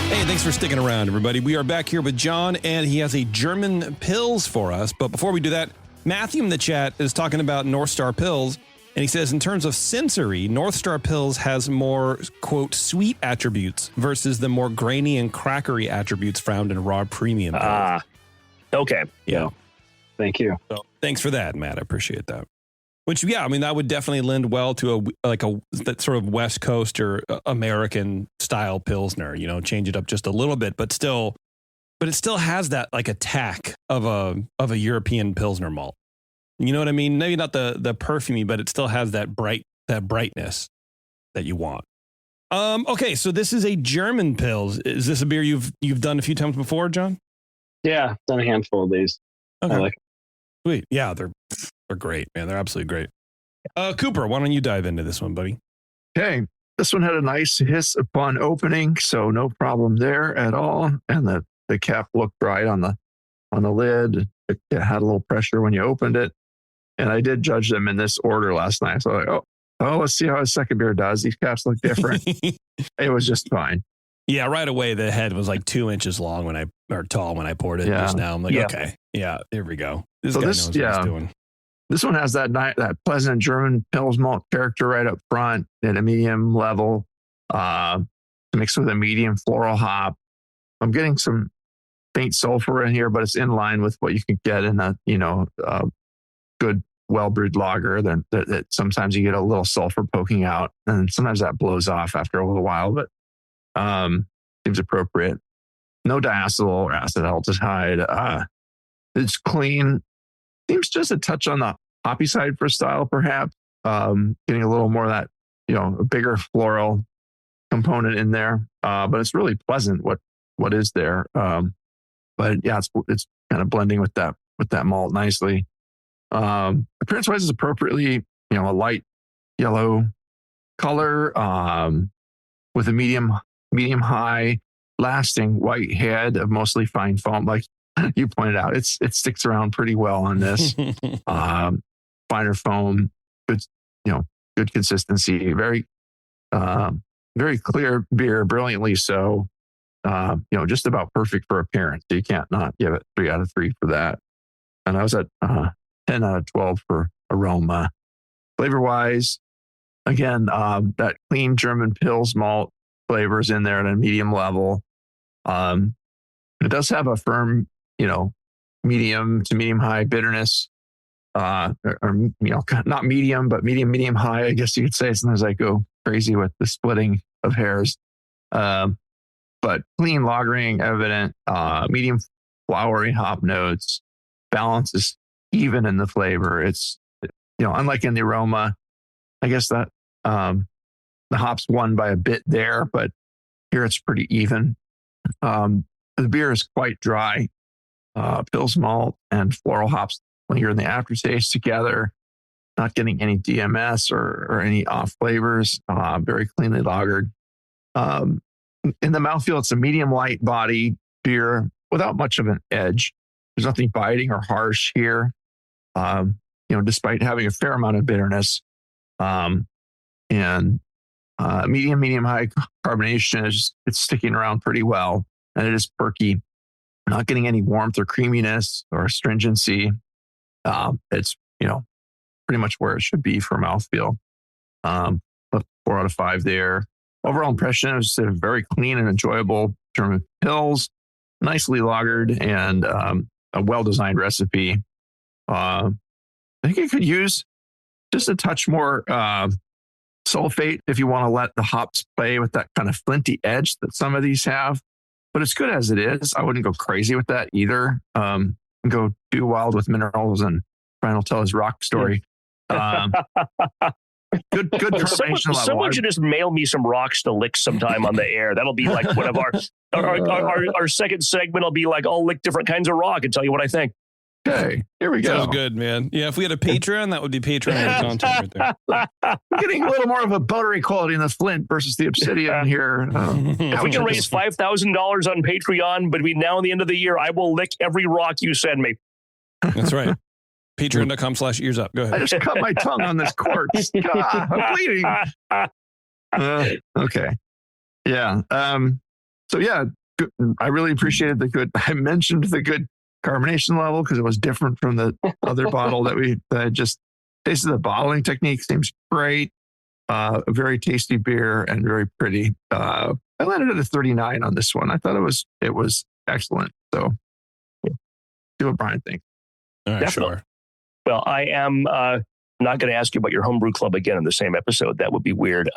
Hey, thanks for sticking around, everybody. We are back here with John, and he has a German Pils for us. But before we do that, Matthew in the chat is talking about North Star Pils. And he says, in terms of sensory, North Star Pils has more, quote, sweet attributes versus the more grainy and crackery attributes found in raw premium Pils. Okay. Yeah. Thank you. So thanks for that, Matt. I appreciate that. Which, yeah, I mean, that would definitely lend well to that sort of West Coast or American style Pilsner, change it up just a little bit, but it still has that like attack of a European Pilsner malt. You know what I mean? Maybe not the perfumey, but it still has that brightness that you want. Okay, so this is a German Pils. Is this a beer you've done a few times before, John? Yeah, done a handful of these. Okay. I like it. Sweet. Yeah, they're great, man. They're absolutely great. Cooper, why don't you dive into this one, buddy? Okay. This one had a nice hiss upon opening, so no problem there at all. And the cap looked right on the lid. It had a little pressure when you opened it. And I did judge them in this order last night. So I was like, oh, let's see how his second beer does. These caps look different. It was just fine. Yeah, right away the head was like 2 inches long tall when I poured it just now. I'm like, okay, yeah, here we go. This guy knows what he's doing. This one has that pleasant German Pils malt character right up front at a medium level, mixed with a medium floral hop. I'm getting some faint sulfur in here, but it's in line with what you can get in a good well-brewed lager. That sometimes you get a little sulfur poking out, and sometimes that blows off after a little while, but seems appropriate. No diacetyl or acetaldehyde. It's clean. Seems just a touch on the hoppy side for style, perhaps. Getting a little more of that, a bigger floral component in there. But it's really pleasant what is there. But yeah, it's kind of blending with that malt nicely. Appearance-wise is appropriately, a light yellow color, with a medium high lasting white head of mostly fine foam. Like you pointed out, it sticks around pretty well on this. Finer foam, good consistency, very clear beer, brilliantly so. Just about perfect for appearance. So you can't not give it 3 out of 3 for that. And I was at 10 out of 12 for aroma. Flavor wise, again, that clean German Pils malt flavors in there at a medium level. It does have a firm, medium to medium high bitterness, or not medium, but medium high, I guess you could say. Sometimes I go crazy with the splitting of hairs. But clean lagering evident, medium flowery hop notes, balance is even in the flavor. It's, unlike in the aroma, I guess that the hops won by a bit there, but Here it's pretty even. The beer is quite dry. Pils malt and floral hops linger in the aftertaste together, not getting any DMS or any off flavors. Very cleanly lagered. In the mouthfeel, it's a medium light body beer without much of an edge. There's nothing biting or harsh here. Despite having a fair amount of bitterness, and medium high carbonation it's sticking around pretty well, and it is perky. Not getting any warmth or creaminess or astringency. It's pretty much where it should be for mouthfeel. 4 out of 5 there. Overall impression is a very clean and enjoyable German Pils, nicely lagered, and a well-designed recipe. I think it could use just a touch more sulfate if you want to let the hops play with that kind of flinty edge that some of these have. But it's good as it is. I wouldn't go crazy with that either. Go too wild with minerals, and Brian will tell his rock story. Good combination. Someone should just mail me some rocks to lick sometime on the air. That'll be like one of our second segment. Will be like, I'll lick different kinds of rock and tell you what I think. Okay, here we go. Sounds good, man. Yeah, if we had a Patreon, that would be Patreon content right there. We're getting a little more of a buttery quality in the flint versus the obsidian here. If we can raise $5,000 on Patreon between now and the end of the year, I will lick every rock you send me. That's right. Patreon.com/ears up. Go ahead. I just cut my tongue on this corpse. God, I'm bleeding. Okay. Yeah. So yeah, good. I really appreciated I mentioned the good carbonation level because it was different from the other bottle that I just tasted. The bottling technique seems great. A very tasty beer and very pretty. I landed at a 39 on this one. I thought it was excellent. So see what Brian thinks. All right, Definitely. sure. Well, I am not going to ask you about your homebrew club again in the same episode. That would be weird.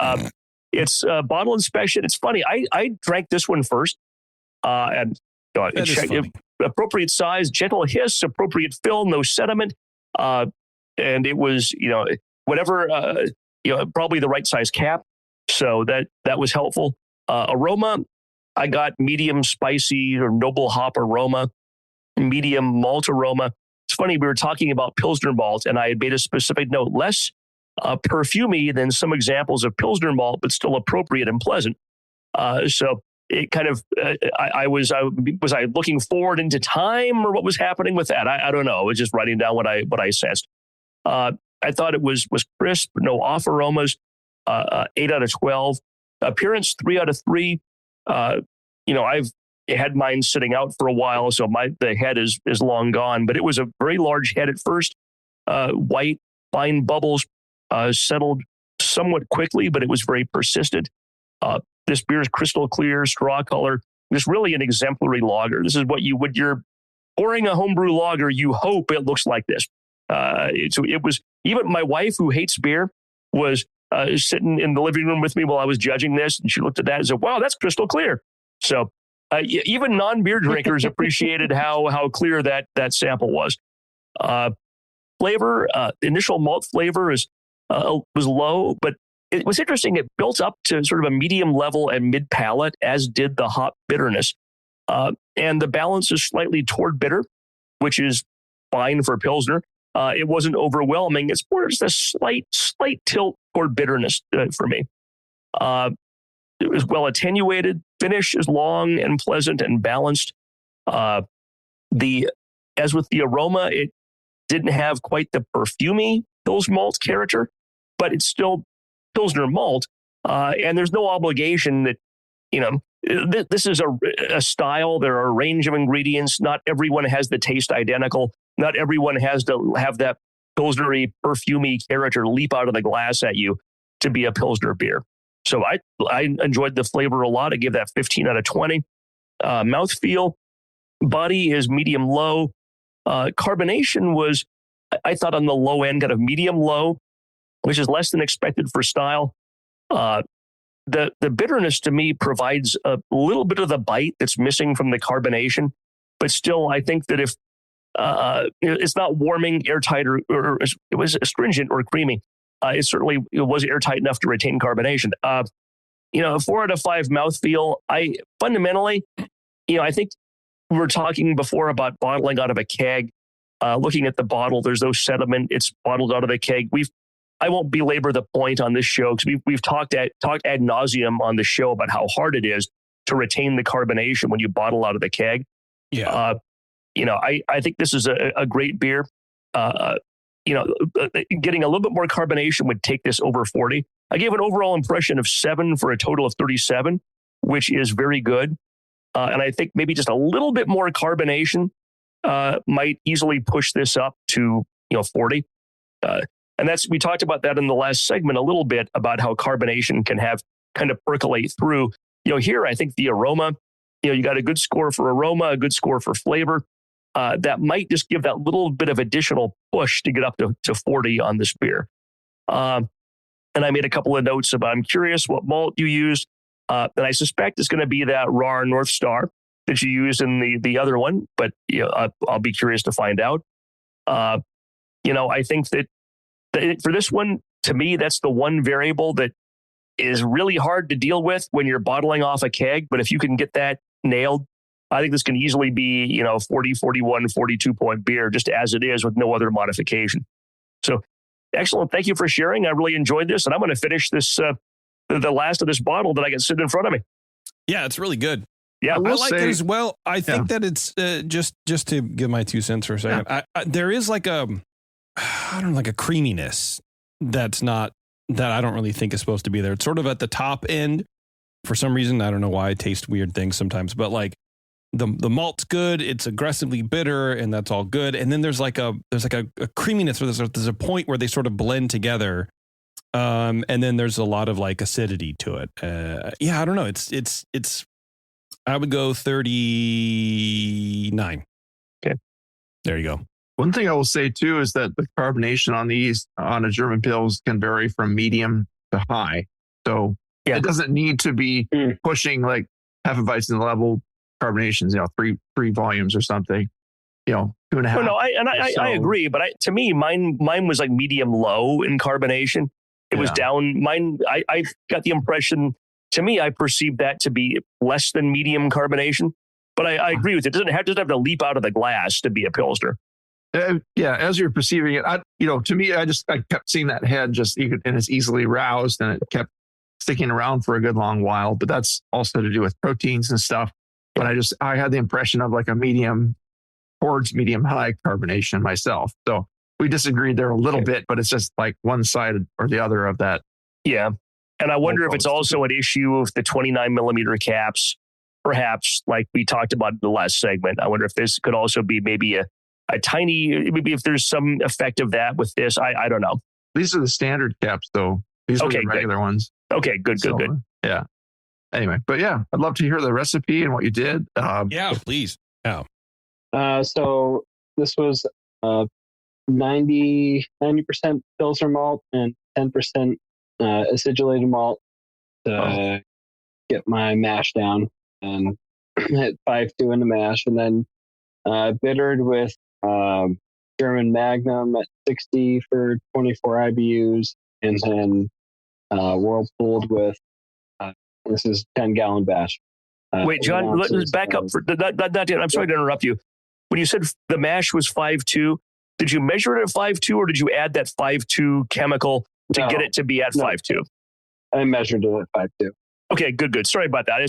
It's bottle inspection. It's funny. I drank this one first, and appropriate size, gentle hiss, appropriate fill, no sediment, and it was whatever probably the right size cap. So that was helpful. Aroma, I got medium spicy or noble hop aroma, medium malt aroma. It's funny, we were talking about Pilsner malt, and I had made a specific note, less perfumey than some examples of Pilsner malt, but still appropriate and pleasant. So it kind of, was I looking forward into time, or what was happening with that? I don't know. I was just writing down what I sensed. I thought it was crisp, no off aromas, 8 out of 12. Appearance, 3 out of 3. I've had mine sitting out for a while, so the head is long gone, but it was a very large head at first, white, fine bubbles, settled somewhat quickly, but it was very persistent. This beer is crystal clear, straw color. It's really an exemplary lager. This is what you're pouring a homebrew lager, you hope it looks like this. It was, even my wife, who hates beer, was sitting in the living room with me while I was judging this, and she looked at that and said, wow, that's crystal clear. So even non-beer drinkers appreciated how clear that sample was. Flavor, initial malt flavor was low, but it was interesting. It built up to sort of a medium level and mid palate, as did the hop bitterness. And the balance is slightly toward bitter, which is fine for Pilsner. It wasn't overwhelming. It's more just a slight tilt toward bitterness for me. It was well attenuated. Finish is long and pleasant and balanced. As with the aroma, it didn't have quite the perfumey Pils malt character, but it's still Pilsner malt. And there's no obligation that, this is a style. There are a range of ingredients. Not everyone has the taste identical. Not everyone has to have that Pilsnery, perfumey character leap out of the glass at you to be a Pilsner beer. So I enjoyed the flavor a lot. I gave that 15 out of 20. Mouthfeel, body is medium low. Carbonation was, I thought, on the low end, kind of medium low, which is less than expected for style. The bitterness to me provides a little bit of the bite that's missing from the carbonation, but still, I think that if it's not warming, airtight, or it was astringent or creamy, it certainly was airtight enough to retain carbonation. a 4 out of 5 mouthfeel. I fundamentally, I think we were talking before about bottling out of a keg. Looking at the bottle, there's no sediment. It's bottled out of the keg. I won't belabor the point on this show because we've talked ad nauseum on the show about how hard it is to retain the carbonation when you bottle out of the keg. Yeah. I think this is a great beer. Getting a little bit more carbonation would take this over 40. I gave an overall impression of 7 for a total of 37, which is very good. And I think maybe just a little bit more carbonation might easily push this up to 40. And we talked about that in the last segment a little bit about how carbonation can have kind of percolate through. Here I think the aroma, you got a good score for aroma, a good score for flavor. That might just give that little bit of additional push to get up to 40 on this beer. And I made a couple of notes about, I'm curious what malt you used. And I suspect it's going to be that raw North Star that you used in the other one, but I'll be curious to find out. I think that for this one, to me, that's the one variable that is really hard to deal with when you're bottling off a keg. But if you can get that nailed, I think this can easily be, 40, 41, 42 point beer, just as it is with no other modification. So excellent. Thank you for sharing. I really enjoyed this. And I'm going to finish this, the last of this bottle that I got sitting in front of me. Yeah, it's really good. Yeah, I like it as well. I think that it's just to give my 2 cents for a second. Yeah. There is like a creaminess that I don't really think is supposed to be there. It's sort of at the top end for some reason. I don't know why I taste weird things sometimes, but like the malt's good. It's aggressively bitter, and that's all good. And then there's like a creaminess where there's a point where they sort of blend together. And then there's a lot of like acidity to it. I don't know. It's I would go 39. Okay. There you go. One thing I will say too is that the carbonation on a German Pils can vary from medium to high. So it doesn't need to be pushing like Hefeweizen level carbonations, three volumes or something, 2.5. Well, no, I agree, but to me, mine was like medium low in carbonation. It was down. Mine, I got the impression. To me, I perceived that to be less than medium carbonation, but I agree with it. It doesn't have to leap out of the glass to be a Pilsner. As you're perceiving it, to me, I kept seeing that head and it's easily roused, and it kept sticking around for a good long while. But that's also to do with proteins and stuff. But I had the impression of like a medium towards medium high carbonation myself. So we disagreed there a little bit, but it's just like one side or the other of that. Yeah. And I wonder if it's also an issue of the 29 millimeter caps, perhaps like we talked about in the last segment. I wonder if this could also be maybe a tiny, maybe if there's some effect of that with this. I don't know. These are the standard caps though. These are the regular ones. Okay, good. Yeah. Anyway, but yeah, I'd love to hear the recipe and what you did. Please. Yeah. So this was 90% Pilsner malt and 10% acidulated malt to get my mash down, and hit 5.2 in the mash, and then bittered with German Magnum at 60 for 24 IBUs, and then whirlpooled with this is 10-gallon batch. Wait, John, let's back up. I'm sorry to interrupt you. When you said the mash was 5.2, did you measure it at 5.2, or did you add that 5.2 chemical to get it to be at 5.2? I measured it at 5.2. Okay, good. Sorry about that.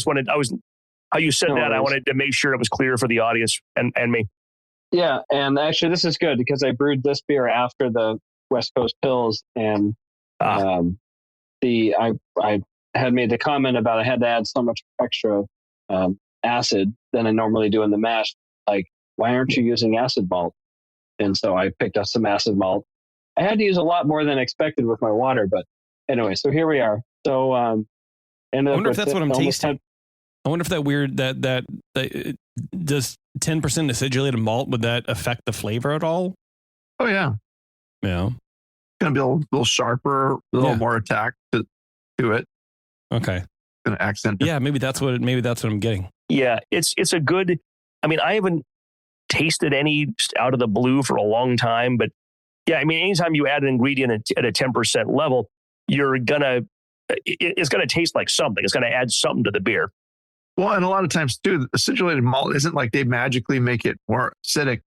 How you said that, I wanted to make sure it was clear for the audience and me. Yeah, and actually this is good because I brewed this beer after the West Coast Pils, and I had made the comment about I had to add so much extra acid than I normally do in the mash. Like, why aren't you using acid malt? And so I picked up some acid malt. I had to use a lot more than expected with my water, but anyway, so here we are. So I wonder if that's what I'm tasting. I wonder if that weird that does 10% acidulated malt, would that affect the flavor at all? Oh yeah. Yeah. Gonna be a little sharper, a little more attack to it. Okay. Gonna accent. Yeah, maybe that's what I'm getting. Yeah, it's a good. I mean, I haven't tasted any just out of the blue for a long time, but yeah, I mean, anytime you add an ingredient at a 10% level, you're gonna it's going to taste like something. It's going to add something to the beer. Well, and a lot of times too, the acidulated malt isn't like they magically make it more acidic.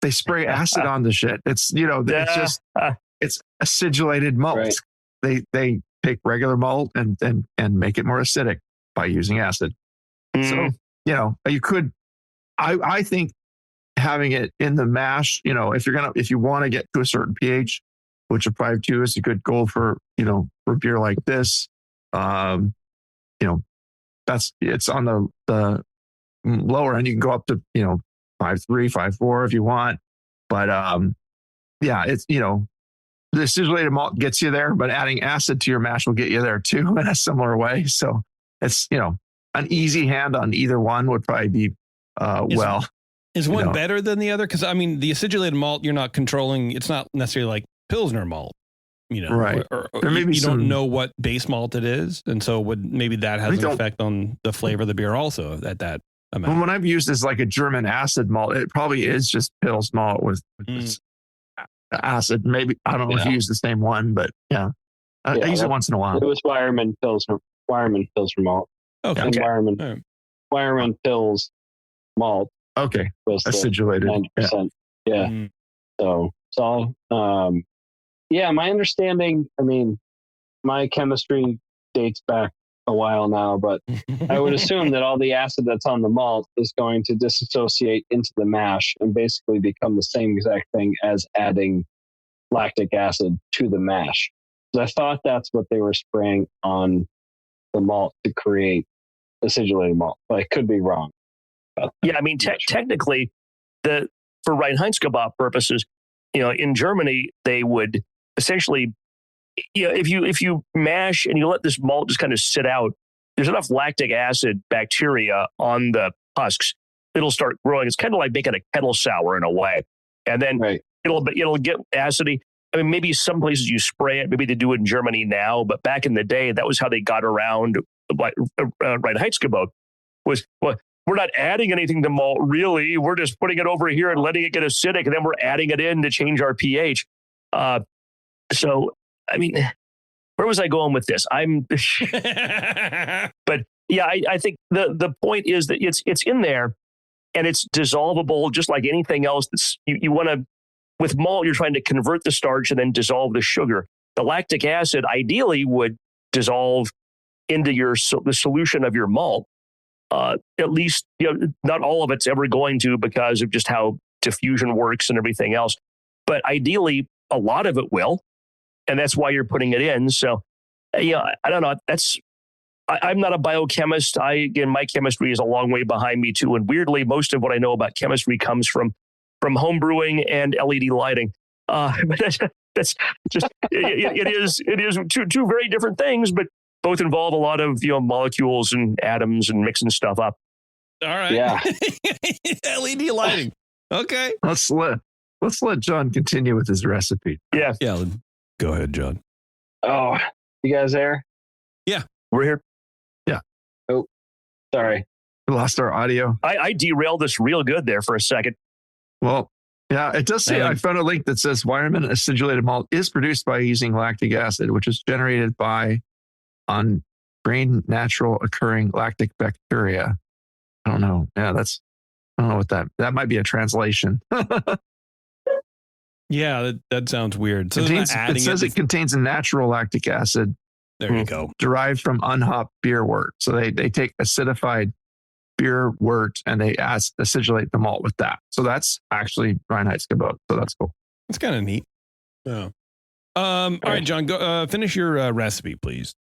They spray acid on the shit. It's, it's just, it's acidulated malt. Right. They take regular malt and make it more acidic by using acid. So, you could, I think having it in the mash, if you want to get to a certain pH, which a 5.2 is a good goal for beer like this, it's on the lower end. You can go up to 5.3, 5.4 if you want, but it's the acidulated malt gets you there, but adding acid to your mash will get you there too in a similar way. So it's an easy hand on either one would probably be Is one better than the other? Because I mean, the acidulated malt you're not controlling. It's not necessarily like Pilsner malt. Right. Or there may be you don't know what base malt it is, and so maybe that has an effect on the flavor of the beer also at that amount. When I've used as like a German acid malt, it probably is just Pils malt with this acid. Maybe I don't know if you use the same one, but I use it once in a while. It was Wireman Pilsner malt. Okay. And Wireman Pils malt. Okay. Acidulated. 90%. Yeah. So it's all. My understanding. I mean, my chemistry dates back a while now, but I would assume that all the acid that's on the malt is going to disassociate into the mash and basically become the same exact thing as adding lactic acid to the mash. So I thought that's what they were spraying on the malt to create acidulated malt, but I could be wrong. Yeah, I mean, technically, for Reinheitsgebot purposes, in Germany, they would essentially, if you mash and you let this malt just kind of sit out, there's enough lactic acid bacteria on the husks, it'll start growing. It's kind of like making a kettle sour in a way, and then it'll get acidity. I mean, maybe some places you spray it. Maybe they do it in Germany now, but back in the day, that was how they got around Reinheitsgebot. Was we're not adding anything to malt, really. We're just putting it over here and letting it get acidic, and then we're adding it in to change our pH. So, I mean, where was I going with this? But yeah, I think the point is that it's in there, and it's dissolvable, just like anything else. That's you want to. With malt, you're trying to convert the starch and then dissolve the sugar. The lactic acid ideally would dissolve into the solution of your malt. At least, not all of it's ever going to because of just how diffusion works and everything else. But ideally, a lot of it will, and that's why you're putting it in. So, I don't know. I'm not a biochemist. My chemistry is a long way behind me too. And weirdly, most of what I know about chemistry comes from home brewing and LED lighting. But that's just it is two very different things, but both involve a lot of molecules and atoms and mixing stuff up. All right. Yeah. LED lighting. Okay. Let's let John continue with his recipe. Yeah. Yeah. Go ahead, John. Oh, you guys there? Yeah, we're here. Yeah. Oh, sorry. We lost our audio. I derailed this real good there for a second. Well, yeah, it does say, I found a link that says Wireman acidulated malt is produced by using lactic acid, which is generated on brain natural occurring lactic bacteria. I don't know. Yeah, I don't know what that might be a translation. Yeah, that sounds weird. So it says it contains a natural lactic acid. There you go. Derived from unhopped beer wort. So they take acidified beer wort and they acidulate the malt with that. So that's actually Reinheitsgebot. So that's cool. That's kind of neat. Yeah. All right, John, go finish your recipe, please.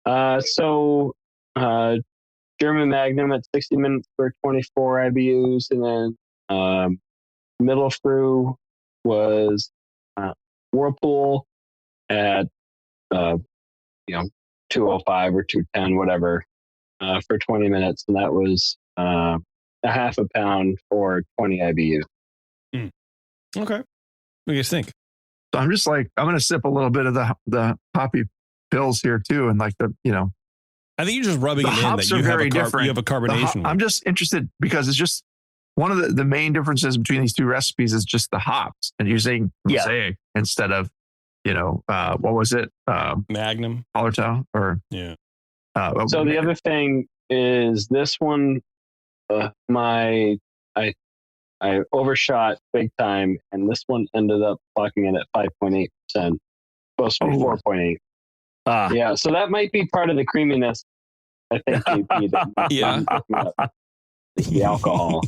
So German Magnum at 60 minutes for 24 IBUs, and then middle brew was Whirlpool at 205 or 210, whatever, for 20 minutes, and that was a half a pound for 20 IBU. Okay. What do you guys think? So I'm just like, I'm going to sip a little bit of the hoppy pills here too, and like I think you're just rubbing the it in hops that are very different. You have a carbonation. I'm just interested because it's just one of the main differences between these two recipes is just the hops and using mosaic instead of what was it? Magnum. Hallertau or Yeah. So the other thing is this one, I overshot big time, and this one ended up clocking in at 5.8%. Supposed to be 4.8. Yeah, so that might be part of the creaminess. I think Yeah. the alcohol.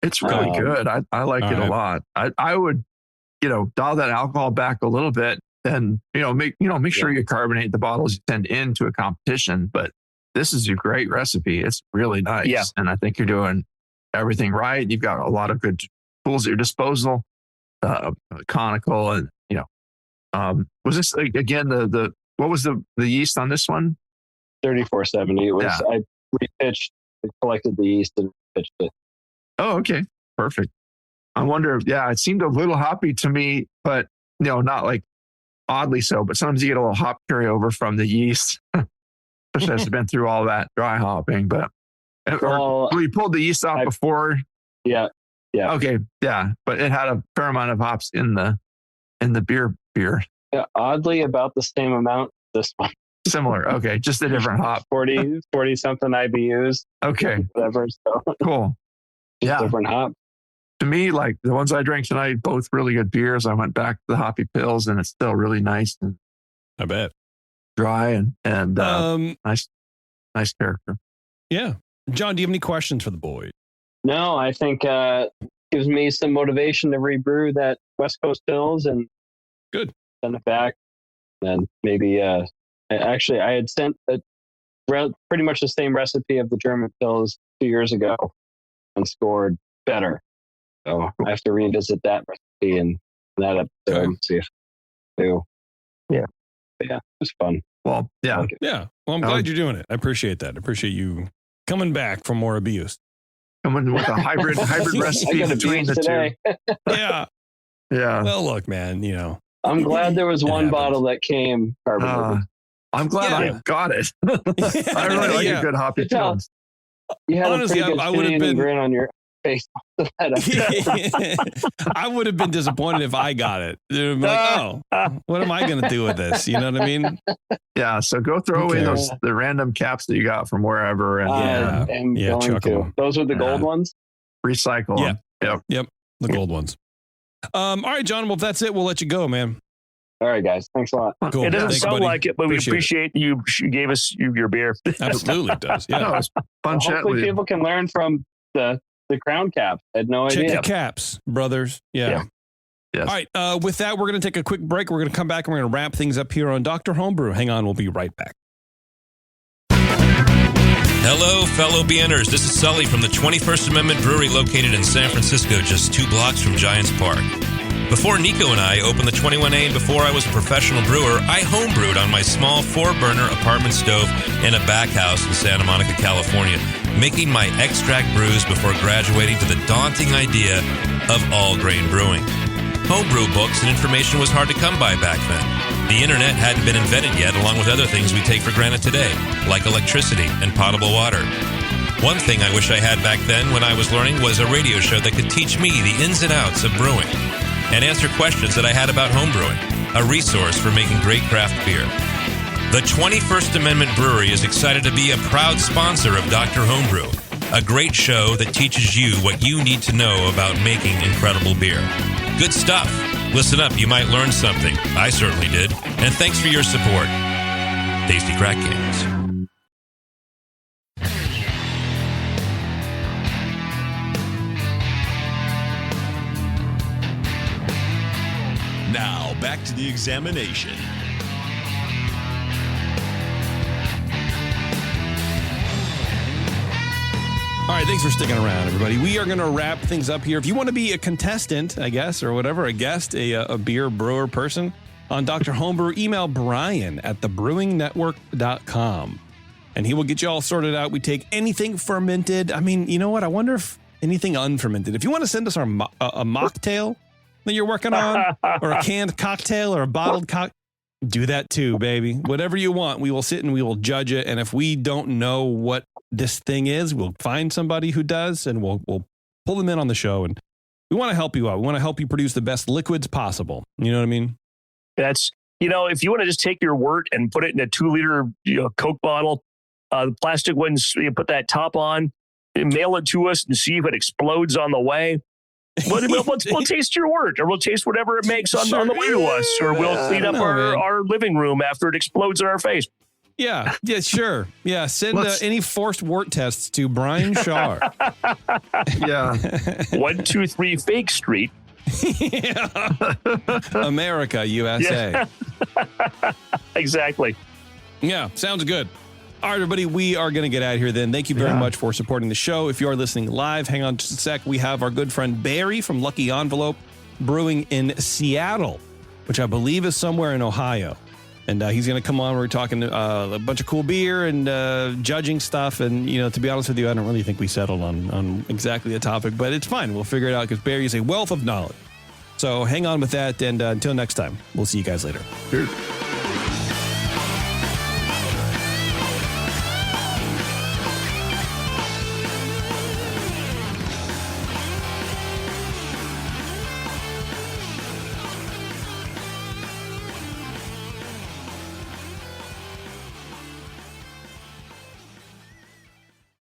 It's really good. I like it a lot. I would, dial that alcohol back a little bit, and make sure you carbonate the bottles you send into a competition. But this is a great recipe. It's really nice. Yeah. And I think you're doing everything right. You've got a lot of good tools at your disposal. Conical and was this again the what was the yeast on this one? 3470. It was I repitched, collected the yeast and pitched it. Oh, okay. Perfect. I wonder it seemed a little hoppy to me, but not like oddly so, but sometimes you get a little hop carryover from the yeast, especially as it's been through all that dry hopping. But you pulled the yeast off before. Yeah. Yeah. Okay. Yeah. But it had a fair amount of hops in the beer. Yeah, oddly about the same amount. This one. Similar. Okay. Just a different hop. 40 something IBUs. Okay. Whatever. So cool. Yeah. Different hop. To me, like the ones I drank tonight, both really good beers. I went back to the hoppy pills, and it's still really nice and I bet dry and nice character. Yeah. John, do you have any questions for the boys? No, I think gives me some motivation to rebrew that West Coast Pills and good send it back. And maybe actually I had sent pretty much the same recipe of the German Pills 2 years ago and scored better. So I have to revisit that recipe and that episode and see if I do. Yeah. But yeah, it was fun. Well, yeah. Like yeah. Well, I'm glad you're doing it. I appreciate that. I appreciate you coming back for more abuse. Coming with a hybrid recipe between the two. Yeah. Yeah. Well, look, man, I'm glad there was one happens. bottle that came carbonated. I'm glad I got it. I really like a good hoppy pills. You had honestly, a pretty good I would have been grin on your face. I would have been disappointed if I got it. They'd be like, what am I going to do with this? You know what I mean? Yeah. So go throw away the random caps that you got from wherever. And chuck them. Those are the gold ones? Recycle them. Yep. The gold ones. All right, John. Well, if that's it, we'll let you go, man. All right, guys. Thanks a lot. Cool. It doesn't sound buddy. like it, but we appreciate you gave us your beer. Absolutely, it does. Yeah. No, it's fun chat Hopefully with you. people can learn from the crown caps. I had no Check idea. the caps, brothers. Yeah. Yes. All right. With that, we're going to take a quick break. We're going to come back and we're going to wrap things up here on Dr. Homebrew. Hang on. We'll be right back. Hello, fellow BNers. This is Sully from the 21st Amendment Brewery located in San Francisco, just 2 blocks from Giants Park. Before Nico and I opened the 21A and before I was a professional brewer, I homebrewed on my small 4-burner apartment stove in a back house in Santa Monica, California, making my extract brews before graduating to the daunting idea of all-grain brewing. Homebrew books and information was hard to come by back then. The internet hadn't been invented yet, along with other things we take for granted today, like electricity and potable water. One thing I wish I had back then when I was learning was a radio show that could teach me the ins and outs of brewing and answer questions that I had about homebrewing, a resource for making great craft beer. The 21st Amendment Brewery is excited to be a proud sponsor of Dr. Homebrew, a great show that teaches you what you need to know about making incredible beer. Good stuff. Listen up, you might learn something. I certainly did. And thanks for your support. Tasty Crack Games. Now, back to the examination. All right, thanks for sticking around, everybody. We are going to wrap things up here. If you want to be a contestant, I guess, or whatever, a guest, a beer brewer person on Dr. Homebrew, email Brian at thebrewingnetwork.com, and he will get you all sorted out. We take anything fermented. I mean, you know what? I wonder if anything unfermented. If you want to send us a mocktail that you're working on, or a canned cocktail, or a bottled cocktail, do that too, baby. Whatever you want, we will sit and we will judge it. And if we don't know what this thing is, we'll find somebody who does, and we'll pull them in on the show. And we want to help you out. We want to help you produce the best liquids possible. You know what I mean? That's, if you want to just take your wort and put it in a 2-liter Coke bottle, the plastic ones, you put that top on, and mail it to us and see if it explodes on the way. We'll taste your wort, or we'll taste whatever it makes on the way to us, or we'll clean up our living room after it explodes in our face. Yeah, sure. Yeah, send any forced wort tests to Brian Shaw. Yeah. 123 Fake Street. America, USA. Yeah. Exactly. Yeah, sounds good. All right, everybody, we are going to get out of here then. Thank you very much for supporting the show. If you are listening live, hang on just a sec. We have our good friend Barry from Lucky Envelope Brewing in Seattle, which I believe is somewhere in Ohio. And he's going to come on. We're talking a bunch of cool beer and judging stuff. And, to be honest with you, I don't really think we settled on exactly the topic, but it's fine. We'll figure it out because Barry is a wealth of knowledge. So hang on with that. And until next time, we'll see you guys later. Cheers.